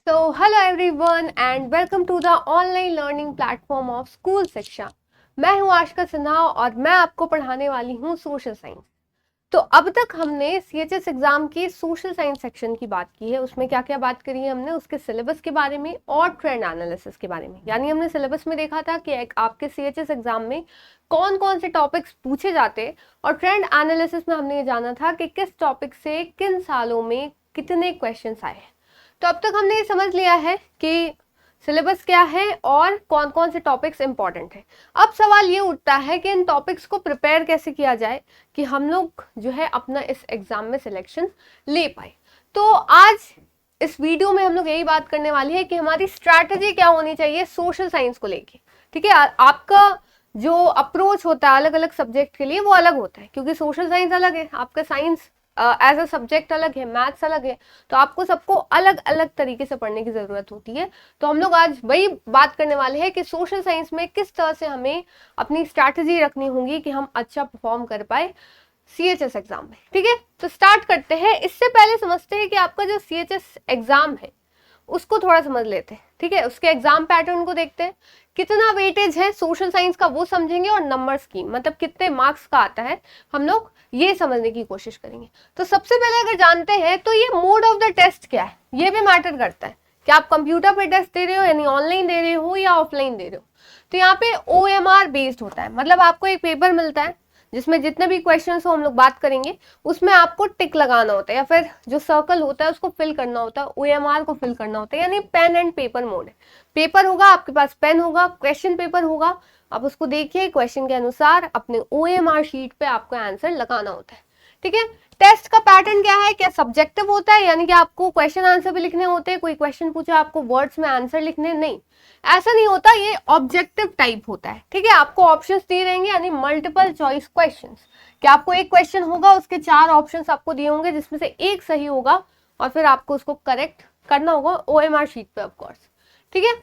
Hello everyone and welcome to the online learning platform of school Shiksha. मैं हूं आशिका सिन्हा और मैं आपको पढ़ाने वाली हूं सोशल साइंस। तो अब तक हमने सीएचएस एग्जाम की सोशल साइंस सेक्शन की बात की है। उसमें क्या क्या बात करी है हमने, उसके सिलेबस के बारे में और ट्रेंड एनालिसिस के बारे में। यानी हमने सिलेबस में देखा था कि आपके सीएचएस एग्जाम में कौन कौन से टॉपिक्स पूछे जाते, और ट्रेंड एनालिसिस में हमने ये जाना था कि किस टॉपिक से किन सालों में कितने क्वेश्चंस आए हैं। तो अब तक हमने ये समझ लिया है कि सिलेबस क्या है और कौन कौन से टॉपिक्स इंपॉर्टेंट हैं। अब सवाल ये उठता है कि इन टॉपिक्स को प्रिपेयर कैसे किया जाए कि हम लोग जो है अपना इस एग्जाम में सिलेक्शन ले पाए। तो आज इस वीडियो में हम लोग यही बात करने वाली है कि हमारी स्ट्रैटेजी क्या होनी चाहिए सोशल साइंस को लेके। ठीक है, आपका जो अप्रोच होता है अलग अलग सब्जेक्ट के लिए वो अलग होता है, क्योंकि सोशल साइंस अलग है, आपका साइंस एज अ सब्जेक्ट अलग है, मैथ्स अलग है। तो आपको सबको अलग अलग तरीके से पढ़ने की जरूरत होती है। तो हम लोग आज वही बात करने वाले हैं कि सोशल साइंस में किस तरह से हमें अपनी स्ट्रैटेजी रखनी होगी कि हम अच्छा परफॉर्म कर पाए सीएचएस एग्जाम में। ठीक है, तो स्टार्ट करते हैं। इससे पहले समझते हैं कि आपका जो सीएचएस एग्जाम है उसको थोड़ा समझ लेते हैं। ठीक है, उसके एग्जाम पैटर्न को देखते हैं, कितना वेटेज है सोशल साइंस का वो समझेंगे, और नंबर स्कीम मतलब कितने मार्क्स का आता है हम लोग ये समझने की कोशिश करेंगे। तो सबसे पहले अगर जानते हैं तो ये मोड ऑफ द टेस्ट क्या है, ये भी मैटर करता है कि आप कंप्यूटर पे टेस्ट दे रहे हो यानी ऑनलाइन दे रहे हो या ऑफलाइन दे रहे हो। तो यहाँ पे OMR बेस्ड होता है, मतलब आपको एक पेपर मिलता है जिसमें जितने भी क्वेश्चन हो हम लोग बात करेंगे, उसमें आपको टिक लगाना होता है या फिर जो सर्कल होता है उसको फिल करना होता है, OMR को फिल करना होता है। यानी पेन एंड पेपर मोड है। पेपर होगा, आपके पास पेन होगा, क्वेश्चन पेपर होगा, आप उसको देखिए, क्वेश्चन के अनुसार अपने OMR शीट पे आपको आंसर लगाना होता है। ठीक है, टेस्ट का पैटर्न क्या है, क्या सब्जेक्टिव होता है यानी कि आपको क्वेश्चन आंसर भी लिखने होते हैं, कोई क्वेश्चन पूछा आपको वर्ड्स में आंसर लिखने, नहीं ऐसा नहीं होता, ये ऑब्जेक्टिव टाइप होता है। ठीक है, आपको ऑप्शंस दिए रहेंगे यानी मल्टीपल चॉइस क्वेश्चंस, कि आपको एक क्वेश्चन होगा उसके 4 ऑप्शंस आपको दिए होंगे जिसमें से एक सही होगा और फिर आपको उसको करेक्ट करना होगा OMR शीट पे ऑफकोर्स। ठीक है,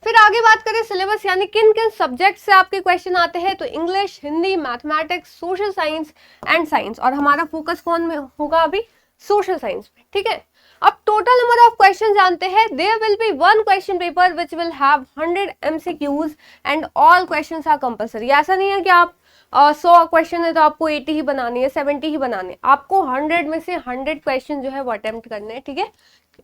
फिर आगे बात करें सिलेबस यानी किन किन सब्जेक्ट से आपके क्वेश्चन आते हैं। तो English, Hindi, mathematics, social science and science, और हमारा फोकस कौन में होगा अभी, सोशल साइंस में। ठीक है, अब टोटल नंबर ऑफ क्वेश्चन जानते हैं। There will be one question paper which will have 100 MCQs and all questions are compulsory. ऐसा नहीं है कि आप 100 क्वेश्चन है तो आपको 80 ही बनानी है, 70 ही बनाने, आपको 100 में से 100 क्वेश्चन जो है वो अटेम्प्ट करने हैं। ठीक है,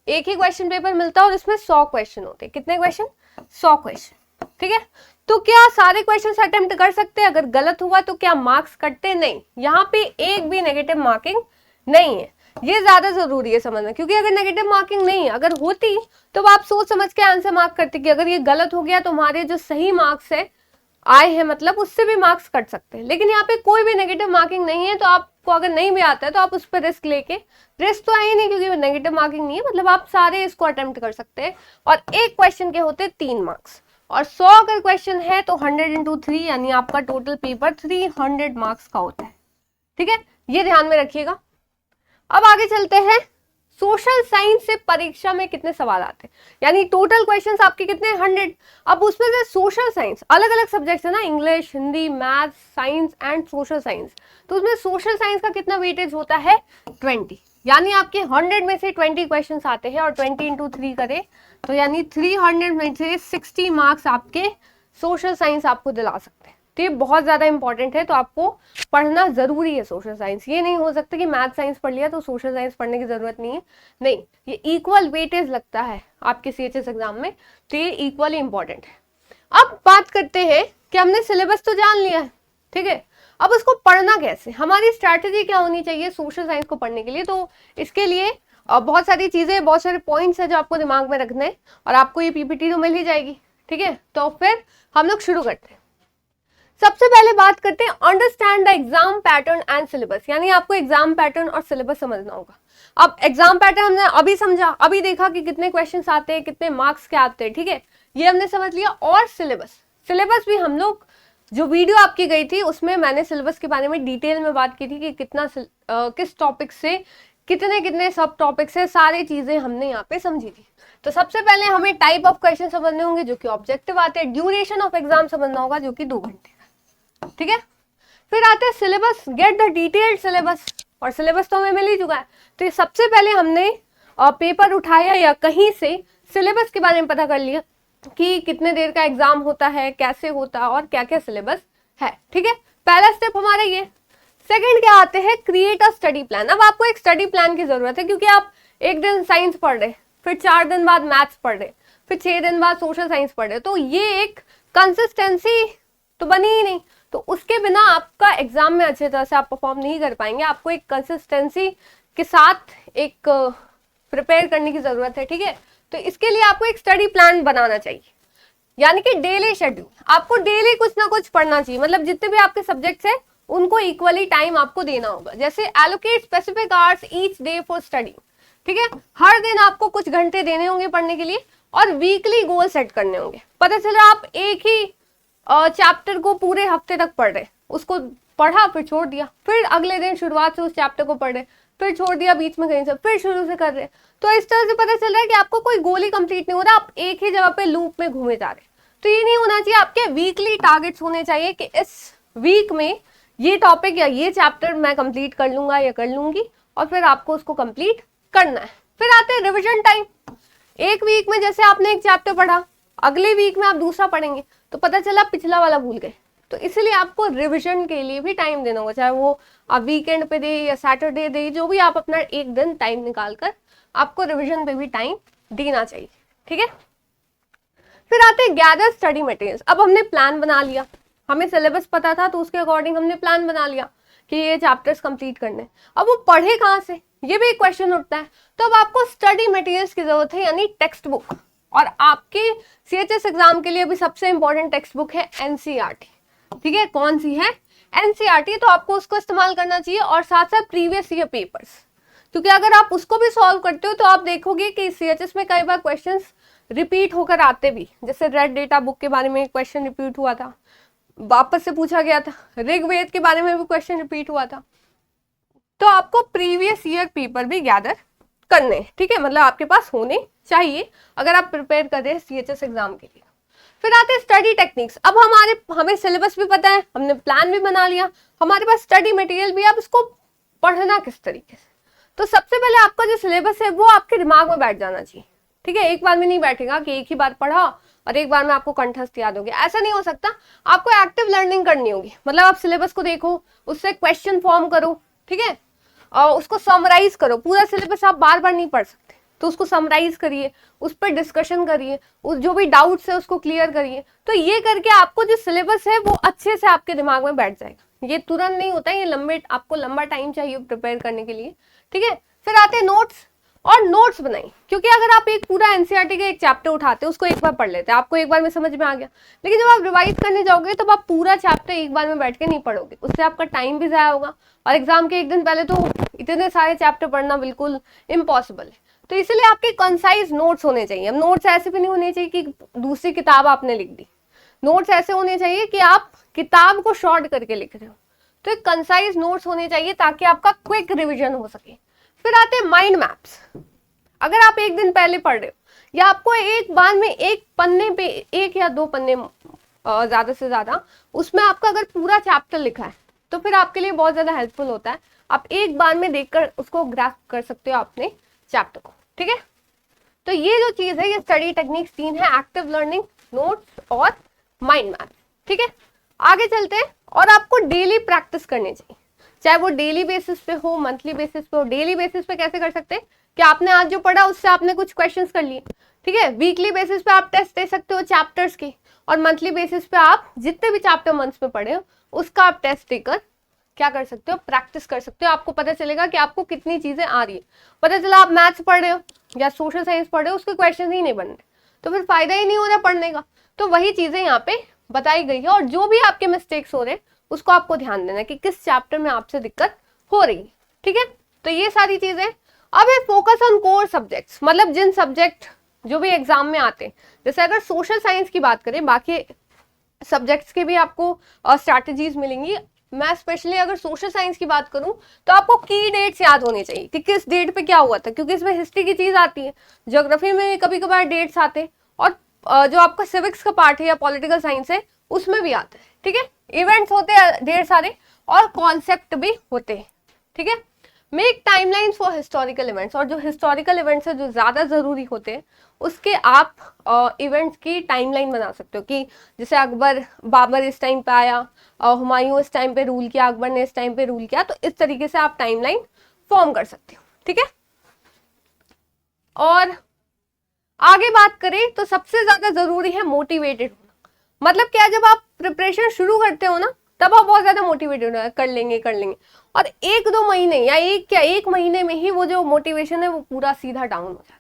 एक ही क्वेश्चन पेपर मिलता है और इसमें 100 क्वेश्चन होते हैं। कितने क्वेश्चन, 100 क्वेश्चन। ठीक है, तो क्या सारे क्वेश्चन अटेम्प्ट कर सकते हैं, अगर गलत हुआ तो क्या मार्क्स कटते, नहीं, यहाँ पे एक भी नेगेटिव मार्किंग नहीं है। ये ज्यादा जरूरी है समझना, क्योंकि अगर नेगेटिव मार्किंग नहीं है, अगर होती तो आप सोच समझ के आंसर मार्क करते कि अगर ये गलत हो गया तो हमारे जो सही मार्क्स है आए हैं, मतलब उससे भी मार्क्स कट सकते हैं। लेकिन यहाँ पे कोई भी नेगेटिव मार्किंग नहीं है, तो आपको अगर नहीं भी आता है तो आप उस पर रिस्क लेके, रिस्क तो है ही नहीं क्योंकि नेगेटिव मार्किंग नहीं है, मतलब आप सारे इसको अटेम्प्ट कर सकते हैं। और एक क्वेश्चन के होते 3 मार्क्स, और 100 अगर क्वेश्चन है तो 100 into 3 यानी आपका टोटल पेपर 300 मार्क्स का होता है। ठीक है, ये ध्यान में रखिएगा। अब आगे चलते हैं, सोशल साइंस से परीक्षा में कितने सवाल आते हैं, यानी टोटल क्वेश्चंस आपके कितने 100। अब उसमें से सोशल साइंस अलग अलग सब्जेक्ट्स है ना, English, Hindi, maths, science and social science. तो उसमें सोशल साइंस का कितना वेटेज होता है, 20, यानी आपके 100 में से 20 क्वेश्चंस आते हैं, और 20 into 3 करें तो यानी 300 में से 60 मार्क्स आपके सोशल साइंस आपको दिला सकते हैं। तो ये बहुत ज्यादा इंपॉर्टेंट है, तो आपको पढ़ना जरूरी है सोशल साइंस। ये नहीं हो सकता कि मैथ साइंस पढ़ लिया तो सोशल साइंस पढ़ने की जरूरत नहीं है, नहीं, ये इक्वल वेटेज लगता है आपके सीएचएस एग्जाम में, तो ये इक्वली इंपॉर्टेंट है। अब बात करते हैं कि हमने सिलेबस तो जान लिया है, ठीक है, अब उसको पढ़ना कैसे, हमारी स्ट्रैटेजी क्या होनी चाहिए सोशल साइंस को पढ़ने के लिए। तो इसके लिए बहुत सारी चीजें, बहुत सारे पॉइंट्स है जो आपको दिमाग में रखने हैं, और आपको ये PPT तो मिल ही जाएगी। ठीक है, तो फिर हम लोग शुरू करते हैं। सबसे पहले बात करते हैं understand the exam pattern and syllabus, यानी आपको एग्जाम पैटर्न और सिलेबस समझना होगा। अब एग्जाम पैटर्न हमने अभी समझा, अभी देखा कि कितने क्वेश्चंस आते हैं, कितने मार्क्स के आते हैं। ठीक है, ये हमने समझ लिया। और सिलेबस, सिलेबस भी हम लोग, जो वीडियो आपकी गई थी उसमें मैंने सिलेबस के बारे में डिटेल में बात की थी कि कितना किस टॉपिक से कितने कितने सब टॉपिक से, सारी चीजें हमने यहाँ पे समझी थी। तो सबसे पहले हमें टाइप ऑफ क्वेश्चन समझने होंगे जो कि ऑब्जेक्टिव आते हैं, ड्यूरेशन ऑफ एग्जाम समझना होगा जो कि 2 घंटे। ठीक है, फिर आते हैं syllabus, get the detailed syllabus, और सिलेबस तो हमें मिल ही चुका है। तो ये सबसे पहले हमने पेपर उठाया या कहीं से सिलेबस के बारे में पता कर लिया कि कितने देर का एग्जाम होता है, कैसे होता है और क्या क्या सिलेबस है। ठीक है, पहला स्टेप हमारा ये। सेकंड क्या आते हैं, क्रिएट अ स्टडी प्लान। अब आपको एक स्टडी प्लान की जरूरत है, क्योंकि आप एक दिन साइंस पढ़ रहे, फिर 4 दिन बाद मैथ्स पढ़ रहे, फिर 6 दिन बाद सोशल साइंस पढ़ रहे, तो ये एक कंसिस्टेंसी तो बनी ही नहीं। तो उसके बिना आपका एग्जाम में अच्छे तरह से आप परफॉर्म नहीं कर पाएंगे। आपको एक कंसिस्टेंसी के साथ एक प्रिपेयर करने की जरूरत है। ठीक है, तो इसके लिए आपको एक स्टडी प्लान बनाना चाहिए, यानी कि डेली शेड्यूल। आपको डेली कुछ ना कुछ पढ़ना चाहिए, मतलब जितने भी आपके सब्जेक्ट्स हैं उनको इक्वली टाइम आपको देना होगा। जैसे allocate specific hours each day for study. ठीक है, हर दिन आपको कुछ घंटे देने होंगे पढ़ने के लिए, और वीकली गोल सेट करने होंगे। पता चला आप एक ही चैप्टर को पूरे हफ्ते तक पढ़ रहे, उसको पढ़ा फिर छोड़ दिया, फिर अगले दिन शुरुआत से उस चैप्टर को पढ़ रहे, फिर छोड़ दिया बीच में कहीं से, फिर शुरू से कर रहे, तो इस तरह से पता चल रहा है कि आपको कोई गोल ही कंप्लीट नहीं हो रहा, आप एक ही जगह पे लूप में घूमे जा रहे। तो ये नहीं होना चाहिए। आपके वीकली टारगेट्स होने चाहिए कि इस वीक में ये टॉपिक या ये चैप्टर मैं कंप्लीट कर लूंगा या कर लूंगी, और फिर आपको उसको कंप्लीट करना है। फिर आते हैं रिविजन टाइम। एक वीक में जैसे आपने एक चैप्टर पढ़ा, अगले वीक में आप दूसरा पढ़ेंगे, तो पता चला पिछला वाला भूल गए। तो इसलिए आपको रिविजन के लिए भी टाइम देना होगा, चाहे वो आप वीकेंड पे दे या सैटरडे दे, जो भी आप अपना एक दिन टाइम निकाल कर आपको रिविजन पे भी टाइम देना चाहिए। ठीक है, फिर आते हैं गैदर स्टडी मटेरियल्स। अब हमने प्लान बना लिया, हमें सिलेबस पता था, तो उसके अकॉर्डिंग हमने प्लान बना लिया कि ये चैप्टर्स कंप्लीट करने। अब वो पढ़े कहाँ से, ये भी एक क्वेश्चन उठता है। तो अब आपको स्टडी मटेरियल्स की जरूरत है, यानी टेक्स्ट बुक। और आपके सीएचएस एग्जाम के लिए भी सबसे इंपॉर्टेंट टेक्स्ट बुक है एनसीईआरटी। ठीक है, कौन सी है, एनसीईआरटी। तो आपको उसको इस्तेमाल करना चाहिए, और साथ साथ प्रीवियस ईयर पेपर्स, क्योंकि अगर आप उसको भी सॉल्व करते हो तो आप देखोगे कि सीएचएस में कई बार क्वेश्चंस रिपीट होकर आते भी। जैसे रेड डेटा बुक के बारे में क्वेश्चन रिपीट हुआ था, वापस से पूछा गया था। ऋग्वेद के बारे में भी क्वेश्चन रिपीट हुआ था। तो आपको प्रीवियस ईयर पेपर भी गैदर करने, ठीक है, मतलब आपके पास होने चाहिए अगर आप प्रिपेयर कर रहे हैं सीएचएस एग्जाम के लिए। फिर आते हैं स्टडी टेक्निक्स। अब हमें सिलेबस भी पता है, हमने प्लान भी बना लिया, हमारे पास स्टडी मटेरियल भी। अब इसको पढ़ना किस तरीके से, तो सबसे पहले आपका जो सिलेबस है वो आपके दिमाग में बैठ जाना चाहिए। ठीक है, एक बार में नहीं बैठेगा कि एक ही बार पढ़ा और एक बार में आपको कंठस्थ याद हो गया, ऐसा नहीं हो सकता। आपको एक्टिव लर्निंग करनी होगी, मतलब आप सिलेबस को देखो, उससे क्वेश्चन फॉर्म करो। ठीक है, और उसको समराइज करो। पूरा सिलेबस आप बार बार नहीं पढ़ सकते, तो उसको समराइज करिए, उस पर डिस्कशन करिए, उस जो भी डाउट्स है उसको क्लियर करिए। तो ये करके आपको जो सिलेबस है वो अच्छे से आपके दिमाग में बैठ जाएगा। ये तुरंत नहीं होता है, ये आपको लंबा टाइम चाहिए प्रिपेयर करने के लिए। ठीक है, फिर आते हैं नोट्स। और नोट्स बनाइए, क्योंकि अगर आप एक पूरा एनसीईआरटी का एक चैप्टर उठाते हैं, उसको एक बार पढ़ लेते हैं, आपको एक बार में समझ में आ गया, लेकिन जब आप रिवाइज करने जाओगे तो आप पूरा चैप्टर एक बार में बैठ के नहीं पढ़ोगे, उससे आपका टाइम भी ज़ाया होगा। और एग्जाम के एक दिन पहले तो इतने सारे चैप्टर पढ़ना बिल्कुल इम्पॉसिबल है। तो इसलिए आपके कंसाइज नोट्स होने चाहिए। अब नोट्स ऐसे भी नहीं होने चाहिए कि दूसरी किताब आपने लिख दी, नोट्स ऐसे होने चाहिए कि आप किताब को शॉर्ट करके लिख रहे हो। तो एक कंसाइज नोट्स होने चाहिए ताकि आपका क्विक रिविजन हो सके। फिर आते हैं माइंड मैप्स। अगर आप एक दिन पहले पढ़ रहे हो या आपको एक बार में एक पन्ने पे, एक या दो पन्ने ज्यादा से ज्यादा, उसमें आपका अगर पूरा चैप्टर लिखा है तो फिर आपके लिए बहुत ज्यादा हेल्पफुल होता है। आप एक बार में देखकर उसको ग्रास्प कर सकते हो अपने चैप्टर को। ठीक है, तो ये जो चीज है, ये स्टडी टेक्निक्स 3 है, एक्टिव लर्निंग, नोट्स और माइंड मैप। ठीक है, आगे चलते हैं। और आपको डेली प्रैक्टिस करनी चाहिए, चाहे वो डेली बेसिस पे हो, मंथली बेसिस पे हो। डेली बेसिस पे कैसे कर सकते हैं कि आपने आज जो पढ़ा उससे आपने कुछ क्वेश्चंस कर लिए। ठीक है, वीकली बेसिस पे आप टेस्ट दे सकते हो चैप्टर्स के, और मंथली बेसिस पे आप जितने भी चैप्टर मंथ्स में पढ़े हो उसका आप टेस्ट देकर क्या कर सकते हो, प्रैक्टिस कर सकते हो। आपको पता चलेगा कि आपको कितनी चीजें आ रही है। पता चला आप मैथ्स पढ़ रहे हो या सोशल साइंस पढ़ रहे हो, उसके क्वेश्चन ही नहीं बन रहे, तो फिर फायदा ही नहीं हो रहा पढ़ने का। तो वही चीजें यहाँ पे बताई गई है, और जो भी आपके मिस्टेक्स हो रहे हैं उसको आपको ध्यान देना है कि किस चैप्टर में आपसे दिक्कत हो रही है। ठीक है, तो ये सारी चीजें। अब है फोकस ऑन कोर सब्जेक्ट्स, मतलब जिन सब्जेक्ट जो भी एग्जाम में आते हैं। जैसे अगर सोशल साइंस की बात करें, बाकी सब्जेक्ट्स के भी आपको स्ट्रैटेजीज मिलेंगी। मैं स्पेशली अगर सोशल साइंस की बात करूं तो आपको की डेट्स याद होनी चाहिए कि किस डेट पे क्या हुआ था, क्योंकि इसमें हिस्ट्री की चीज आती है, ज्योग्राफी में कभी कभार डेट्स आते हैं, और जो आपका सिविक्स का पार्ट है या पॉलिटिकल साइंस है उसमें भी आता है। ठीक है, इवेंट्स होते हैं ढेर सारे और कॉन्सेप्ट भी होते हैं। ठीक है, make timelines for historical events, और जो हिस्टोरिकल इवेंट्स है जो ज़्यादा ज़रूरी होते हैं उसके आप इवेंट्स की टाइमलाइन बना सकते हो, कि जैसे अकबर बाबर इस टाइम पे आया, हुमायूं इस टाइम पे रूल किया, अकबर ने इस टाइम पे रूल किया, तो इस तरीके से आप टाइमलाइन फॉर्म कर सकते हो। ठीक है, और आगे बात करें तो सबसे ज़्यादा ज़रूरी है मोटिवेटेड होना। मतलब क्या, जब आप प्रिपरेशन शुरू करते हो ना तब आप बहुत ज़्यादा मोटिवेटेड कर लेंगे कर लेंगे, और 1-2 महीने या एक महीने में ही वो जो मोटिवेशन है वो पूरा सीधा डाउन हो जाता है।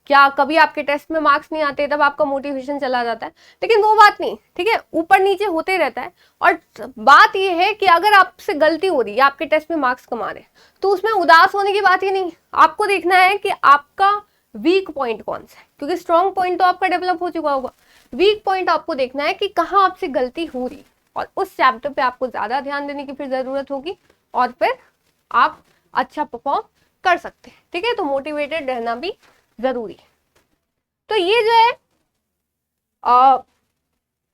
क्या कभी आपके टेस्ट में मार्क्स नहीं आते तब आपका मोटिवेशन चला जाता है, लेकिन वो बात नहीं, ठीक है, ऊपर नीचे होते रहता है। और बात ये है कि अगर आपसे गलती हो रही है, आपके टेस्ट में मार्क्स कमा रहे हैं, तो उसमें उदास होने की बात ही नहीं। आपको देखना है कि आपका वीक पॉइंट कौन सा है, क्योंकि स्ट्रॉन्ग पॉइंट तो आपका डेवलप हो चुका होगा। वीक पॉइंट आपको देखना है कि कहाँ आपसे गलती हो रही, और उस चैप्टर पे आपको ज्यादा ध्यान देने की फिर जरूरत होगी, और फिर आप अच्छा परफॉर्म कर सकते हैं। ठीक है, तो मोटिवेटेड रहना भी जरूरी है। तो ये जो है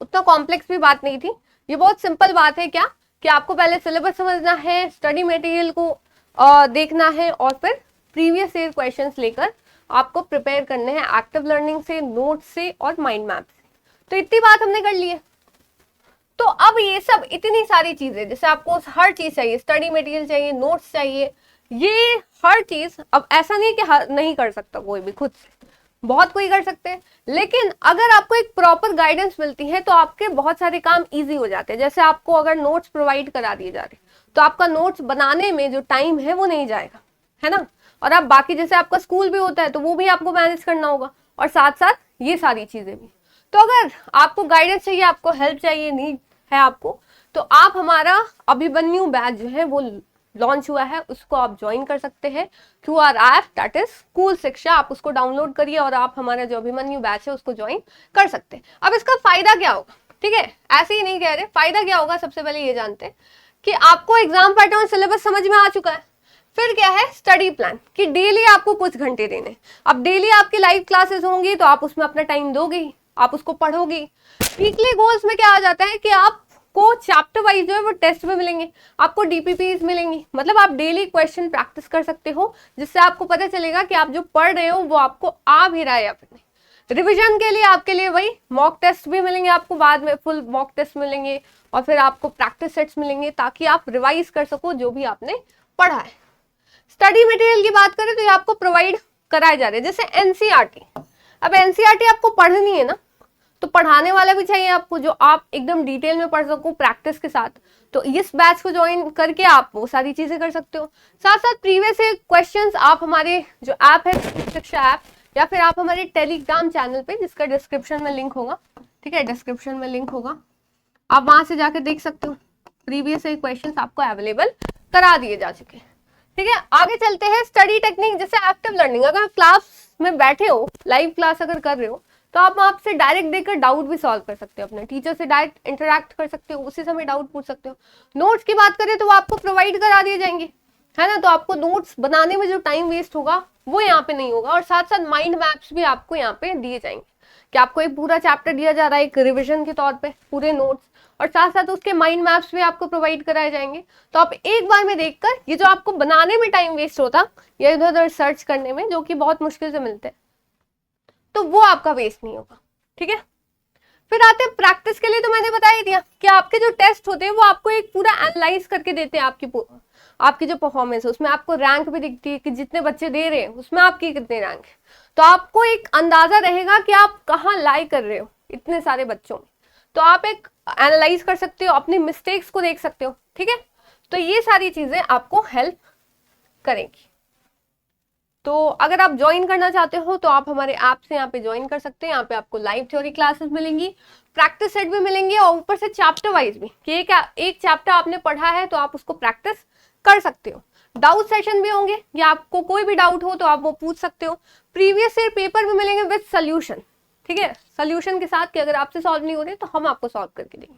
उतना कॉम्प्लेक्स भी बात नहीं थी, ये बहुत सिंपल बात है। क्या कि आपको पहले सिलेबस समझना है, स्टडी मटेरियल को देखना है, और फिर प्रीवियस ईयर क्वेश्चंस लेकर आपको प्रिपेयर करने हैं एक्टिव लर्निंग से, नोट्स से और माइंड मैप से। तो इतनी बात हमने कर ली है। तो अब ये सब इतनी सारी चीजें, जैसे आपको हर चीज चाहिए, स्टडी मटेरियल चाहिए, नोट्स चाहिए, ये हर चीज अब ऐसा नहीं कि नहीं कर सकता कोई भी खुद से, बहुत कोई कर सकते हैं, लेकिन अगर आपको एक प्रॉपर गाइडेंस मिलती है तो आपके बहुत सारे काम इजी हो जाते हैं। जैसे आपको अगर नोट्स प्रोवाइड करा दिए जा रहे तो आपका नोट्स बनाने में जो टाइम है वो नहीं जाएगा, है ना। और आप बाकी जैसे आपका स्कूल भी होता है तो वो भी आपको मैनेज करना होगा, और साथ साथ ये सारी चीजें भी। तो अगर आपको गाइडेंस चाहिए, आपको हेल्प चाहिए, नीड है आपको, तो आप हमारा अभिमन्यु बैच जो है वो लॉन्च हुआ है, उसको आप ज्वाइन कर सकते हैं through our app, that is school Shiksha. आप उसको डाउनलोड करिए और आप हमारा जो अभिमन्यु बैच है उसको ज्वाइन कर सकते हैं। अब इसका फायदा क्या होगा, ठीक है, ऐसे ही नहीं कह रहे, फायदा क्या होगा सबसे पहले ये जानते हैं कि आपको एग्जाम पैटर्न सिलेबस समझ में आ चुका है। फिर क्या है, स्टडी प्लान, कि डेली आपको कुछ घंटे देने। अब डेली आपकी लाइव क्लासेस होंगी तो आप उसमें अपना टाइम दोगे, आप उसको पढ़ोगे। वीकली गोल्स में क्या आ जाता है कि आपको चैप्टर वाइज जो है वो टेस्ट में मिलेंगे, आपको डीपीपीज मिलेंगी, मतलब आप डेली क्वेश्चन प्रैक्टिस कर सकते हो, जिससे आपको पता चलेगा कि आप जो पढ़ रहे हो वो आपको आ भी रहा है या फिर नहीं। रिविजन के लिए आपके लिए वही मॉक टेस्ट भी मिलेंगे, आपको बाद में फुल मॉक टेस्ट मिलेंगे, और फिर आपको प्रैक्टिस सेट्स मिलेंगे ताकि आप रिवाइज कर सको जो भी आपने पढ़ा है। स्टडी मटेरियल की बात करें तो ये आपको प्रोवाइड कराए जा रहे हैं, जैसे एनसीईआरटी। अब एनसीईआरटी आपको पढ़नी है ना, तो पढ़ाने वाला भी चाहिए आपको, जो आप एकदम डिटेल में पढ़ सको प्रैक्टिस के साथ। तो इस बैच को ज्वाइन करके आप वो सारी चीजें कर सकते हो। साथ साथ प्रीवियस क्वेश्चंस आप हमारे जो ऐप है शिक्षा ऐप, या फिर आप हमारे टेलीग्राम चैनल पे, जिसका डिस्क्रिप्शन में लिंक होगा, ठीक है, डिस्क्रिप्शन में लिंक होगा, आप वहां से जाकर देख सकते हो। प्रीवियस क्वेश्चंस आपको अवेलेबल करा दिए जा चुके हैं। ठीक है, आगे चलते हैं। स्टडी टेक्निक, जैसे एक्टिव लर्निंग, अगर क्लास में बैठे हो, लाइव क्लास अगर कर रहे हो, तो आप आपसे डायरेक्ट देखकर डाउट भी सॉल्व कर सकते हो, अपने टीचर से डायरेक्ट इंटरेक्ट कर सकते हो, उसी समय डाउट पूछ सकते हो। नोट्स की बात करें तो वो आपको प्रोवाइड करा दिए जाएंगे, है ना, तो आपको नोट्स बनाने में जो टाइम वेस्ट होगा वो यहाँ पे नहीं होगा। और साथ साथ माइंड मैप्स भी आपको यहाँ पे दिए जाएंगे, कि आपको एक पूरा चैप्टर दिया जा रहा है एक रिविजन के तौर पे, पूरे नोट्स, और साथ साथ उसके माइंड मैप्स भी आपको प्रोवाइड कराए जाएंगे। तो आप एक बार में देखकर, ये जो आपको बनाने में टाइम वेस्ट होता या इधर उधर सर्च करने में, जो कि बहुत मुश्किल से मिलते हैं, तो वो आपका वेस्ट नहीं होगा। ठीक है, फिर आते हैं प्रैक्टिस के लिए। तो मैंने बता ही दिया कि आपके जो टेस्ट होते हैं वो आपको एक पूरा एनालाइज करके देते हैं, आपकी जो परफॉर्मेंस है उसमें आपको रैंक भी दिखती है कि जितने बच्चे दे रहे हैं उसमें आपकी कितनी रैंक है। तो आपको एक अंदाजा रहेगा कि आप कहाँ लाई कर रहे हो इतने सारे बच्चों में, तो आप एक एनालाइज कर सकते हो, अपनी मिस्टेक्स को देख सकते हो। ठीक है, तो ये सारी चीजें आपको हेल्प करेंगी। तो अगर आप ज्वाइन करना चाहते हो तो आप हमारे ऐप से यहाँ पे ज्वाइन कर सकते हैं। यहाँ पे आपको लाइव थ्योरी क्लासेस मिलेंगी, प्रैक्टिस सेट भी मिलेंगे, और ऊपर से चैप्टर वाइज भी, कि एक चैप्टर आपने पढ़ा है तो आप उसको प्रैक्टिस कर सकते हो। डाउट सेशन भी होंगे, या आपको कोई भी डाउट हो तो आप वो पूछ सकते हो। प्रीवियस ईयर पेपर भी मिलेंगे विद सोल्यूशन, ठीक है, सोल्यूशन के साथ, कि अगर आपसे सॉल्व नहीं हो रहे तो हम आपको सॉल्व करके देंगे।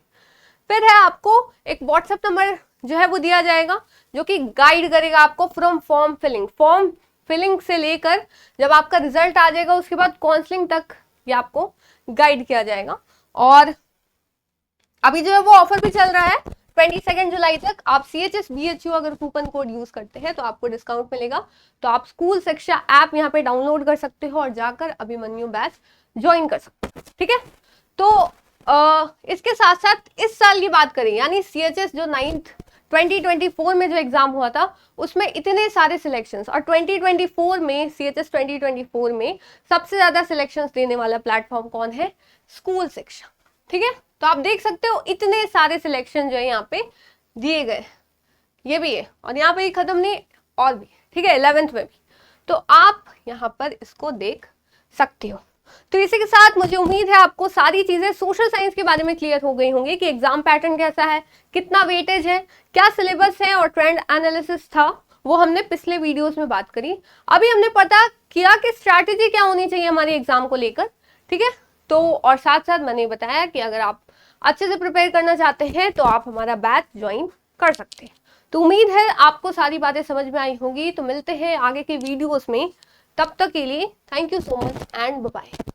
फिर है आपको एक व्हाट्सएप नंबर जो है वो दिया जाएगा, जो कि गाइड करेगा आपको फ्रॉम फॉर्म फिलिंग से लेकर जब आपका रिजल्ट आ जाएगा उसके बाद काउंसलिंग तक ये आपको गाइड किया जाएगा। और अभी जो है वो ऑफर भी चल रहा है, 22 जुलाई तक आप CHS BHU अगर कूपन कोड यूज करते हैं तो आपको डिस्काउंट मिलेगा। तो आप स्कूल शिक्षा ऐप यहाँ पे डाउनलोड कर सकते हो और जाकर अभिमन्यु बैच ज्वाइन कर सकते हो। ठीक है, तो इसके साथ साथ इस साल की बात करें, यानी CHS जो 9th 2024 में जो एग्जाम हुआ था उसमें इतने सारे सिलेक्शंस, और 2024 में CHS 2024 में सबसे ज्यादा सिलेक्शंस देने वाला प्लेटफॉर्म कौन है? स्कूल शिक्षा। ठीक है, तो आप देख सकते हो इतने सारे सिलेक्शन जो है यहाँ पे दिए गए, ये भी है और यहाँ पे ही खत्म नहीं और भी। ठीक है, 11th में भी, तो आप यहाँ पर इसको देख सकते हो। तो इसी के साथ मुझे उम्मीद है आपको सारी चीजें सोशल साइंस के बारे में क्लियर हो गई होंगी कि एग्जाम पैटर्न कैसा है, कितना वेटेज है, क्या सिलेबस है और ट्रेंड एनालिसिस था, वो हमने पिछले वीडियोस में बात करी। अभी हमने पता किया कि स्ट्रैटेजी क्या होनी चाहिए हमारे एग्जाम को लेकर। ठीक है, तो और साथ साथ मैंने बताया कि अगर आप अच्छे से प्रिपेयर करना चाहते हैं तो आप हमारा बैच ज्वाइन कर सकते हैं। तो उम्मीद है आपको सारी बातें समझ में आई होंगी। तो मिलते हैं आगे के वीडियोस में, तब तक के लिए thank you so much and bye bye.